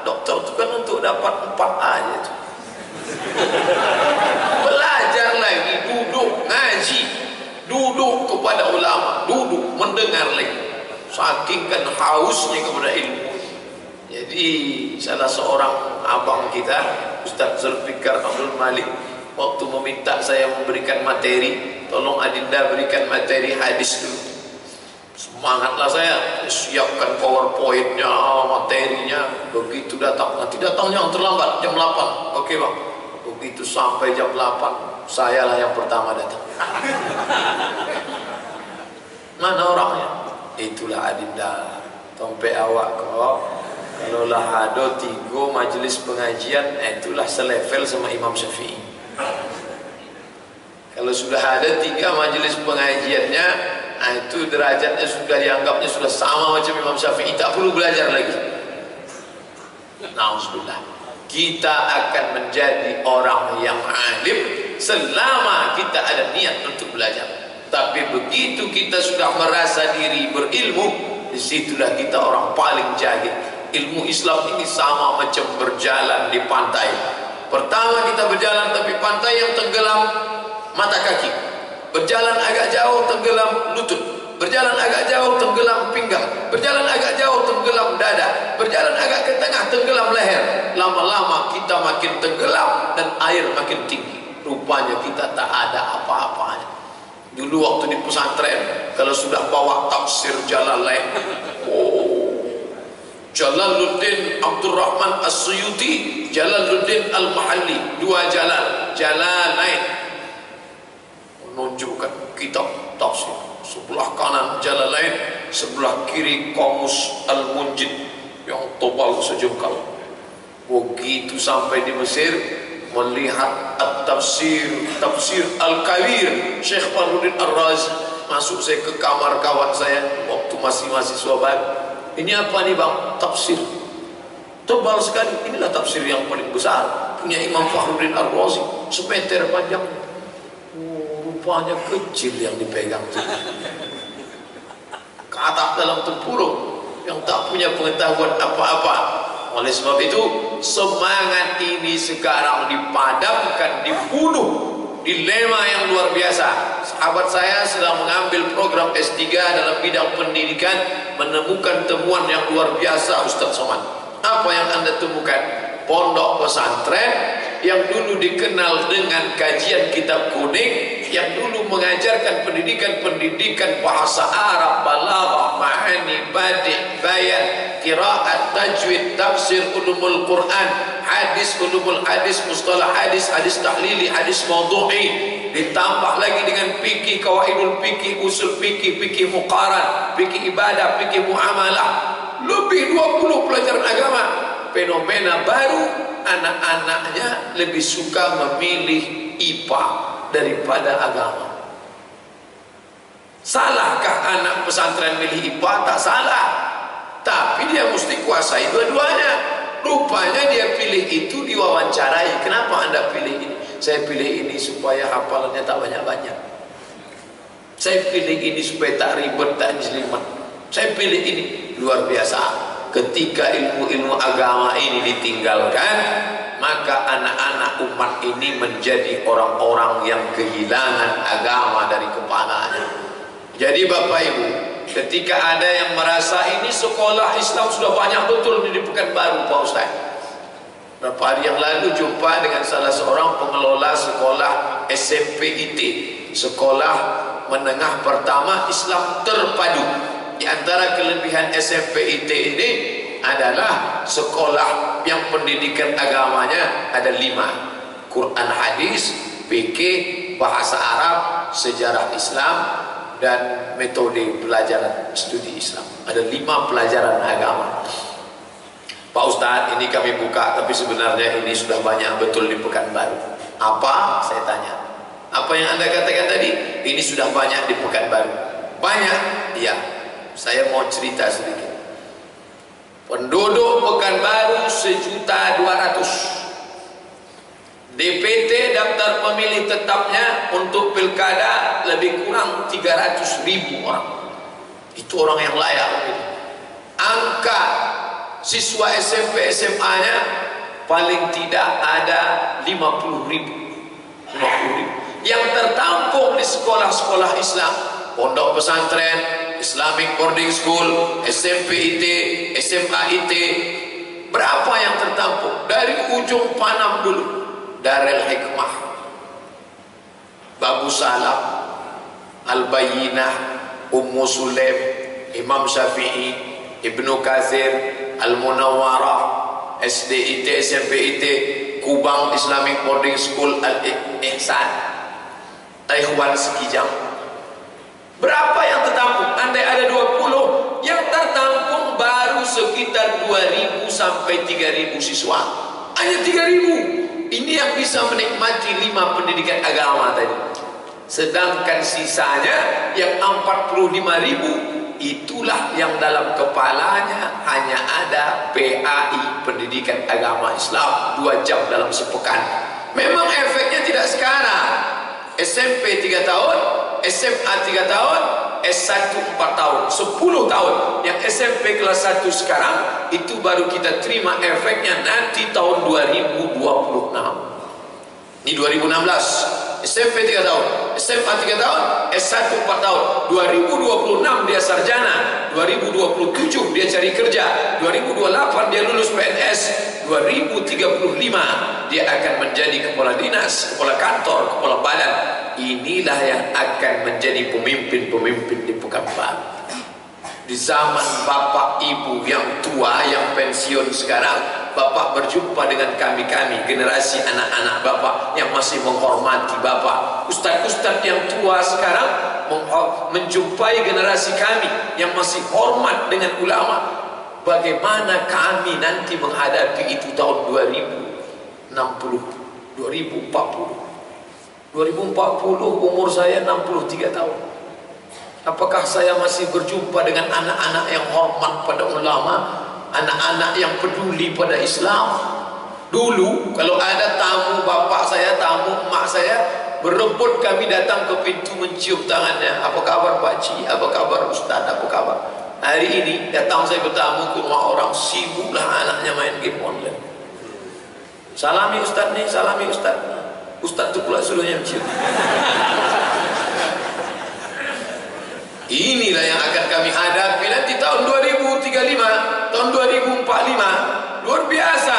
Doktor itu kan untuk dapat 4A aja itu. Belajar lagi, duduk ngaji, duduk kepada ulama, duduk mendengar lagi. Saking kan hausnya kepada ilmu. Jadi salah seorang abang kita, Ustaz Zulfikar Abdul Malik, waktu meminta saya memberikan materi, tolong Adinda berikan materi hadis dulu. Semangatlah saya siapkan PowerPoint-nya, materinya. Begitu datang, nanti datangnya yang terlambat jam 8. Oke bang. Begitu sampai jam 8, sayalah yang pertama datang. Mana orangnya? Itulah Adinda. Tompe awak kau. Kalau lah ada 3 majelis pengajian, itulah selevel sama Imam Syafi'i. Kalau sudah ada 3 majelis pengajiannya, nah itu derajatnya sudah dianggapnya sudah sama macam Imam Syafi'i, tak perlu belajar lagi. Nauzubillah. Kita akan menjadi orang yang alim selama kita ada niat untuk belajar. Tapi begitu kita sudah merasa diri berilmu, disitulah kita orang paling jahil. Ilmu Islam ini sama macam berjalan di pantai. Pertama kita berjalan tapi pantai yang tenggelam mata kaki, berjalan agak jauh tenggelam lutut, berjalan agak jauh tenggelam pinggang, berjalan agak jauh tenggelam dada, berjalan agak ke tengah tenggelam leher. Lama-lama kita makin tenggelam dan air makin tinggi. Rupanya kita tak ada apa-apanya. Dulu waktu di pesantren, kalau sudah bawa tafsir Jalalain, Jalaluddin Abdurrahman As-Suyuti, Jalaluddin Al-Mahalli, 2 Jalalain, menunjukkan kitab tafsir. Sebelah kanan Jalalain, sebelah kiri Qamus Al-Munjid yang tebal sejengkal. Begitu sampai di Mesir, melihat tafsir Al-Kabir Syekh Farhuddin Ar-Razi. Masuk saya ke kamar kawan saya waktu masih mahasiswa baru. Ini apa nih bang? Tafsir tebal sekali. Inilah tafsir yang paling besar punya Imam Farhuddin Ar-Razi, semeter panjangnya. Rupanya kecil yang dipegang itu. Katak dalam tempurung yang tak punya pengetahuan apa-apa. Oleh sebab itu semangat ini sekarang dipadamkan, dibunuh. Dilema yang luar biasa. Sahabat saya sedang mengambil program S3 dalam bidang pendidikan, menemukan temuan yang luar biasa Ustaz Somad. Apa yang Anda temukan? Pondok pesantren yang dulu dikenal dengan kajian kitab kuning, yang dulu mengajarkan pendidikan bahasa Arab, balaghah, ma'ani, badi', bayan, qiraat, tajwid, tafsir, ulumul Quran, hadis, ulumul hadis, mustalah hadis, hadis tahlili, hadis maudhu'i, ditambah lagi dengan fikih, qawaidul fikih, usul fikih, fikih muqaran, fikih ibadah, fikih muamalah, lebih 20 pelajaran agama. Fenomena baru, anak-anaknya lebih suka memilih IPA daripada agama. Salahkah anak pesantren milih IPA? Tak salah, tapi dia mesti kuasai dua-duanya. Rupanya dia pilih itu, diwawancarai. Kenapa Anda pilih ini? Saya pilih ini supaya hafalannya tak banyak-banyak. Saya pilih ini supaya tak ribet, tak jelimet. Saya pilih ini. Luar biasa. Ketika ilmu-ilmu agama ini ditinggalkan, maka anak-anak umat ini menjadi orang-orang yang kehilangan agama dari kepalanya. Jadi Bapak Ibu, ketika ada yang merasa ini sekolah Islam sudah banyak betul di Pekanbaru Pak Ustaz. Berapa hari yang lalu jumpa dengan salah seorang pengelola sekolah SMPIT, sekolah menengah pertama Islam terpadu. Di antara kelebihan SMPIT ini adalah sekolah yang pendidikan agamanya ada 5. Quran hadis, fikih, bahasa Arab, sejarah Islam, dan metode pelajaran studi Islam. Ada 5 pelajaran agama. Pak Ustadz, ini kami buka, tapi sebenarnya ini sudah banyak betul di Pekanbaru. Apa? Saya tanya. Apa yang Anda katakan tadi? Ini sudah banyak di Pekanbaru. Banyak? Iya. Saya mau cerita sedikit. Penduduk Pekanbaru 1.200.000. DPT daftar pemilih tetapnya untuk pilkada lebih kurang 300.000 orang. Itu orang yang layak. Angka siswa SMP SMA-nya paling tidak ada 50.000. Yang tertampung di sekolah-sekolah Islam, pondok pesantren, Islamic boarding school, SMPIT, SMAIT, berapa yang tertampung? Dari ujung Panam dulu, Darul Hikmah, Babu Salam, Al-Bayyinah, Ummu Sulaim, Imam Syafi'i, Ibnu Katsir, Al-Munawwarah, SDIT, SMPIT, Kubang Islamic boarding school, Al-Ihsan, Ikhwan Sekijang. Berapa yang tertampung? Andai ada 20, yang tertampung baru sekitar 2.000 sampai 3.000 siswa. Hanya 3.000. Ini yang bisa menikmati 5 pendidikan agama tadi. Sedangkan sisanya yang 45.000 itulah yang dalam kepalanya hanya ada PAI, Pendidikan Agama Islam, 2 jam dalam sepekan. Memang efeknya tidak sekarang. SMP 3 tahun, SMA 3 tahun, S1 4 tahun, 10 tahun. Yang SMP kelas 1 sekarang itu baru kita terima efeknya nanti tahun 2026. Ini 2016. SMP 3 tahun, SMA 3 tahun, S1 4 tahun. 2026 dia sarjana, 2027 dia cari kerja, 2028 dia lulus PNS, 2035 dia akan menjadi kepala dinas, kepala kantor, kepala badan. Inilah yang akan menjadi pemimpin-pemimpin di Pekanbaru. Di zaman bapak ibu yang tua, yang pensiun sekarang, bapak berjumpa dengan kami-kami, generasi anak-anak bapak yang masih menghormati bapak. Ustaz-ustaz yang tua sekarang menjumpai generasi kami yang masih hormat dengan ulama. Bagaimana kami nanti menghadapi itu tahun 2060, 2040. 2040 umur saya 63 tahun. Apakah saya masih berjumpa dengan anak-anak yang hormat pada ulama, anak-anak yang peduli pada Islam? Dulu kalau ada tamu bapak saya, tamu emak saya, berebut kami datang ke pintu mencium tangannya. Apa kabar Pak Ci? Apa kabar Ustaz? Apa kabar? Hari ini datang saya bertamu ke rumah orang, sibuklah anaknya main game online. Salami Ustaz nih, salami Ustaz. Ustaz itu pula suruhnya mencium. Inilah yang akan kami hadapi nanti tahun 2035, tahun 2045. Luar biasa.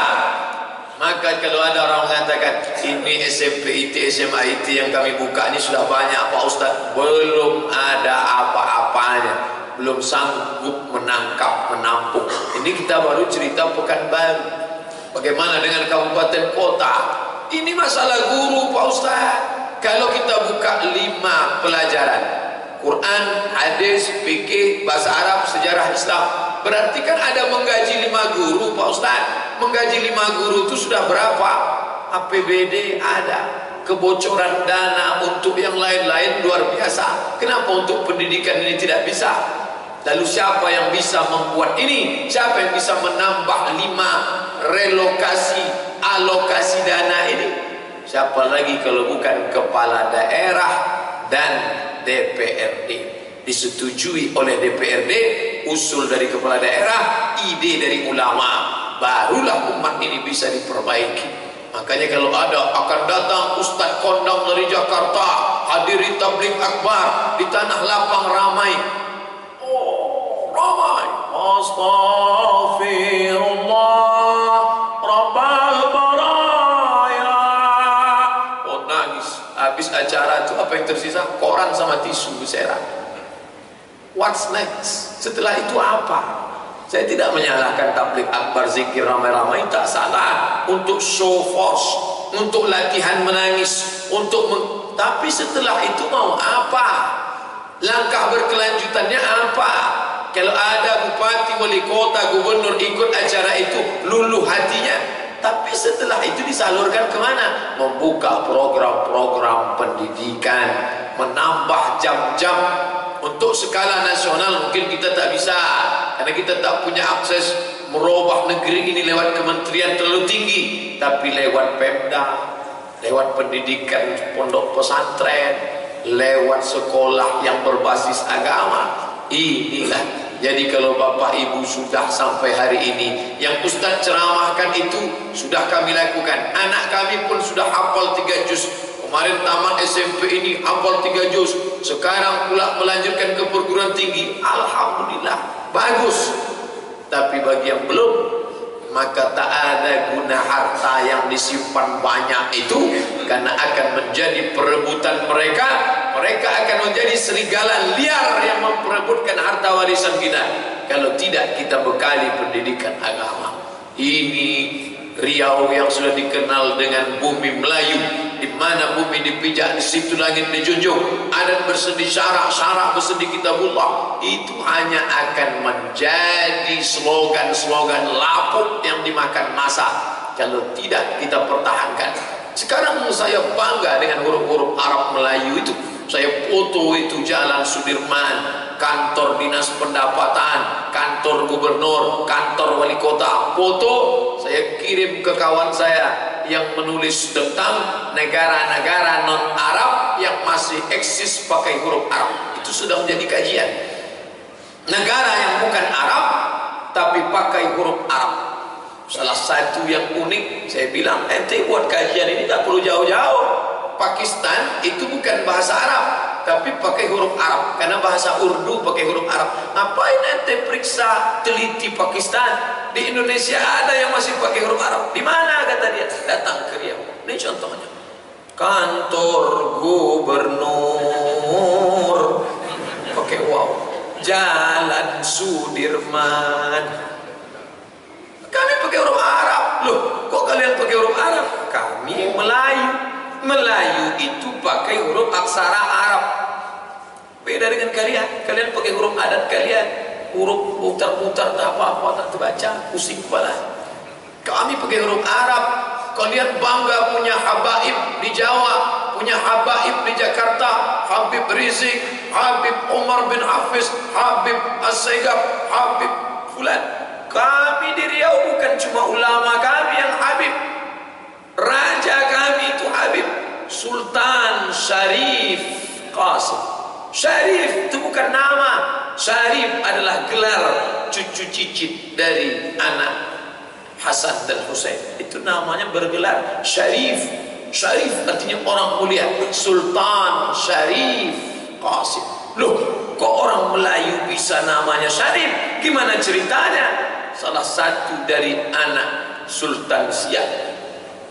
Maka kalau ada orang mengatakan ini SMP IT, SMA IT yang kami buka ini sudah banyak Pak Ustaz, belum ada apa-apanya, belum sanggup menangkap, menampung. Ini kita baru cerita Pekanbaru. Bagaimana dengan kabupaten kota? Ini masalah guru Pak Ustaz. Kalau kita buka 5 pelajaran, Quran, hadis, fikih, bahasa Arab, sejarah Islam, berarti kan ada menggaji 5 guru Pak Ustaz. Menggaji 5 guru itu sudah berapa? APBD ada, kebocoran dana untuk yang lain-lain luar biasa. Kenapa untuk pendidikan ini tidak bisa? Lalu siapa yang bisa membuat ini? Siapa yang bisa menambah 5 relokasi, alokasi dana ini? Siapa lagi kalau bukan kepala daerah dan DPRD. Disetujui oleh DPRD, usul dari kepala daerah, ide dari ulama, barulah umat ini bisa diperbaiki. Makanya kalau ada akan datang Ustaz kondang dari Jakarta, hadiri tabligh akbar di tanah lapang ramai. Oh, ramai. Astaghfirullah Rabbal baraya. Oh, nangis. Habis acara itu apa yang tersisa? Koran sama tisu berserakan. What's next? Setelah itu apa? Saya tidak menyalahkan tabligh akbar, zikir ramai-ramai, tak salah untuk show force, untuk latihan menangis, tapi setelah itu mau apa? Langkah berkelanjutannya apa? Kalau ada bupati, wali kota, gubernur ikut acara itu, luluh hatinya. Tapi setelah itu disalurkan kemana? Membuka program-program pendidikan, menambah jam-jam. Untuk skala nasional mungkin kita tak bisa, karena kita tak punya akses merubah negeri ini lewat kementerian terlalu tinggi. Tapi lewat Pemda, lewat pendidikan pondok pesantren, lewat sekolah yang berbasis agama. Inilah. Jadi kalau bapak ibu sudah sampai hari ini, yang Ustaz ceramahkan itu sudah kami lakukan. Anak kami pun sudah hafal 3 juz. Kemarin tamat SMP ini hafal 3 juz. Sekarang pula melanjutkan ke perguruan tinggi. Alhamdulillah, bagus. Tapi bagi yang belum, maka tak ada guna harta yang disimpan banyak itu, karena akan menjadi perebutan mereka. Mereka akan menjadi serigala liar yang memperebutkan harta warisan kita kalau tidak kita bekali pendidikan agama. Ini Riau yang sudah dikenal dengan bumi Melayu, di mana bumi dipijak, di situ langit dijunjung, adat bersendi syarak bersendi kitabullah. Itu hanya akan menjadi slogan-slogan lapuk yang dimakan massa kalau tidak kita pertahankan. Sekarang saya bangga dengan huruf-huruf Arab Melayu itu. Saya foto itu Jalan Sudirman, kantor dinas pendapatan, kantor gubernur, kantor wali kota. Foto saya kirim ke kawan saya yang menulis tentang negara-negara non Arab yang masih eksis pakai huruf Arab. Itu sudah menjadi kajian. Negara yang bukan Arab tapi pakai huruf Arab. Salah satu yang unik, saya bilang ente buat kajian ini tak perlu jauh-jauh. Pakistan itu bukan bahasa Arab tapi pakai huruf Arab, karena bahasa Urdu pakai huruf Arab. Ngapain ente periksa teliti Pakistan? Di Indonesia ada yang masih pakai huruf Arab. Di mana kata dia? Datang ke Riau. Ini contohnya. Kantor gubernur pakai waw. Jalan Sudirman. Kami pakai huruf Arab. Loh, kok kalian pakai huruf Arab? Kami Melayu. Melayu itu pakai huruf aksara Arab. Beda dengan kalian. Kalian pakai huruf adat kalian. Huruf putar-putar tak apa-apa, tak terbaca, pusing kepala. Kami pakai huruf Arab. Kalian bangga punya habaib di Jawa, punya habaib di Jakarta, Habib Rizik, Habib Umar bin Hafiz, Habib As-Saigaf, Habib Fulan. Kami di Riau bukan cuma ulama kami yang Habib. Raja kami itu Habib Sultan Syarif Qasim. Syarif itu bukan nama. Syarif adalah gelar cucu cicit dari anak Hasan dan Husain. Itu namanya bergelar Syarif. Syarif artinya orang mulia. Sultan Syarif Qasim. Loh, kok orang Melayu bisa namanya Syarif? Gimana ceritanya? Salah satu dari anak Sultan Siak,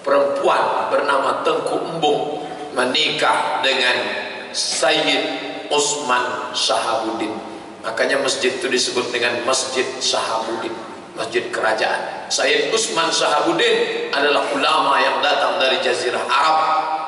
perempuan bernama Tengku Embung, menikah dengan Sayyid Usman Shahabuddin. Makanya masjid itu disebut dengan Masjid Shahabuddin, masjid kerajaan. Sayyid Usman Shahabuddin adalah ulama yang datang dari Jazirah Arab,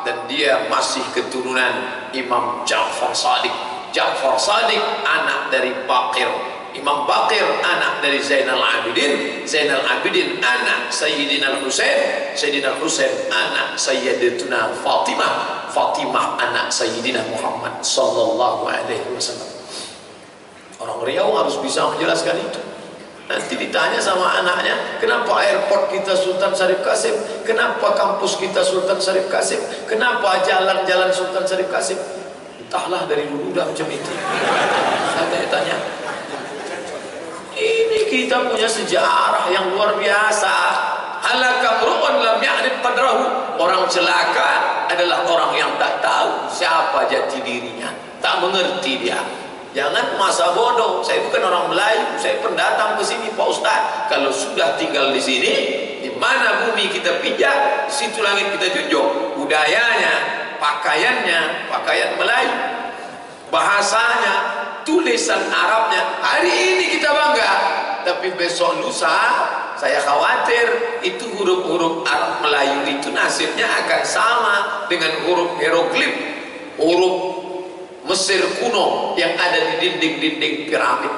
dan dia masih keturunan Imam Ja'far Shadiq. Ja'far Shadiq anak dari Baqir. Imam Baqir anak dari Zainal Abidin. Zainal Abidin anak Sayyidina Al-Husain. Sayyidina Al-Husain anak Sayyidatuna Fatimah. Fatimah anak Sayyidina Muhammad sallallahu alaihi wasallam. Orang Riau harus bisa menjelaskan itu. Nanti ditanya sama anaknya, kenapa airport kita Sultan Syarif Qasim? Kenapa kampus kita Sultan Syarif Qasim? Kenapa jalan-jalan Sultan Syarif Qasim? Entahlah, dari dulu udah macam itu. Saya tanya. Ini kita punya sejarah yang luar biasa. Halaka mru'un lam ya'rif qadrahu. Orang celaka adalah orang yang tak tahu siapa jati dirinya, tak mengerti dia. Jangan masa bodoh. Saya bukan orang Melayu, saya pendatang ke sini Pak Ustaz. Kalau sudah tinggal di sini, di mana bumi kita pijak, di situ langit kita junjung. Budayanya, pakaiannya, pakaian Melayu, bahasanya, tulisan Arabnya. Hari ini kita bangga, tapi besok lusa saya khawatir itu huruf-huruf Arab Melayu itu nasibnya akan sama dengan huruf hieroglif, huruf Mesir kuno yang ada di dinding-dinding piramid.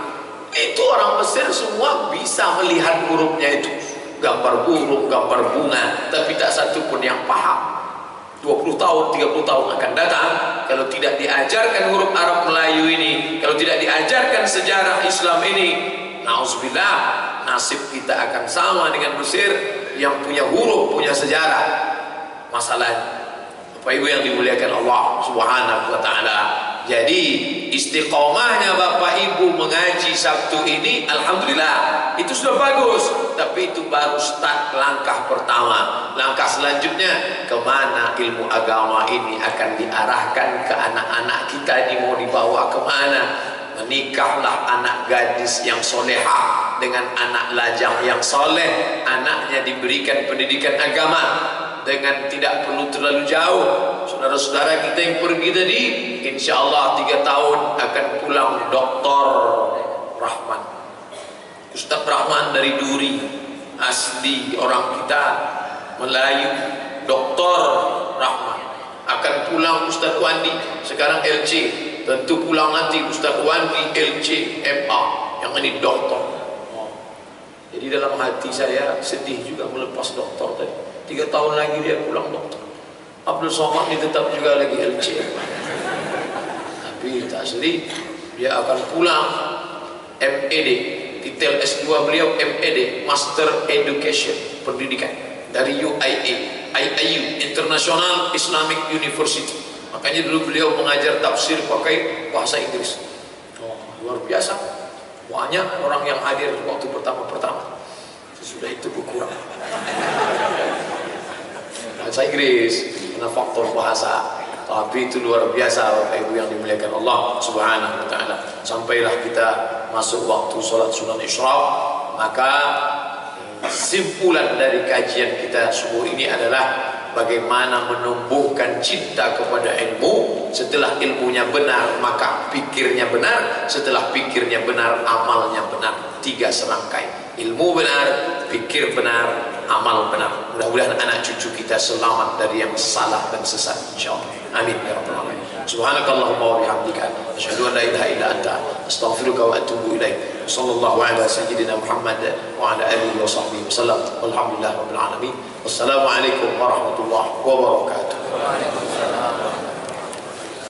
Itu orang Mesir semua bisa melihat hurufnya itu, gambar burung, gambar bunga, tapi tak satu pun yang paham. 20 tahun, 30 tahun akan datang, kalau tidak diajarkan huruf Arab Melayu ini, kalau tidak diajarkan sejarah Islam ini, na'udzubillah, nasib kita akan sama dengan Mesir yang punya huruf, punya sejarah. Masalahnya, Bapak Ibu yang dimuliakan Allah Subhanahu wa taala. Jadi istiqomahnya Bapak Ibu mengaji Sabtu ini, alhamdulillah, itu sudah bagus. Tapi itu baru start, langkah pertama. Langkah selanjutnya, kemana ilmu agama ini akan diarahkan ke anak-anak kita ini, mau dibawa kemana? Menikahlah anak gadis yang soleha dengan anak lajang yang soleh. Anaknya diberikan pendidikan agama dengan tidak perlu terlalu jauh. Saudara-saudara kita yang pergi tadi, insya Allah 3 tahun akan pulang Dr. Rahman, Ustaz Rahman dari Duri, asli orang kita Melayu. Dr. Rahman akan pulang. Ustaz Wandi sekarang LC, tentu pulang nanti Ustaz Wandi LC MA, yang ini doktor. Jadi dalam hati saya sedih juga melepas doktor tadi. 3 tahun lagi dia pulang doktor. Abdul Somad ini tetap juga lagi LC. Tapi tak sedih, dia akan pulang MED, titel S2 beliau MED, Master Education, pendidikan dari IIU, International Islamic University. Makanya dulu beliau mengajar tafsir pakai bahasa Inggris. Oh, luar biasa. Banyak orang yang hadir waktu pertama-pertama. Sesudah itu berkurang. Bahasa Inggris, karena faktor bahasa. Tapi itu luar biasa Bapak Ibu yang dimuliakan Allah Subhanahu wa taala. Sampailah kita masuk waktu salat sunnah Isyraq, maka simpulan dari kajian kita subuh ini adalah bagaimana menumbuhkan cinta kepada ilmu. Setelah ilmunya benar, maka pikirnya benar. Setelah pikirnya benar, amalnya benar. 3 serangkai. Ilmu benar, pikir benar, amal benar. Mudah-mudahan anak cucu kita selamat dari yang salah dan sesat, insyaallah. Amin ya rabbal alamin. Subhanakallahumma wa bihamdika asyhadu an la ilaha illa anta astaghfiruka wa atubu ilaik. Sallallahu ala sayyidina Muhammad wa ala alihi wa sahbihi wasallam. Walhamdulillah rabbil alamin. Wassalamu alaikum warahmatullahi wabarakatuh.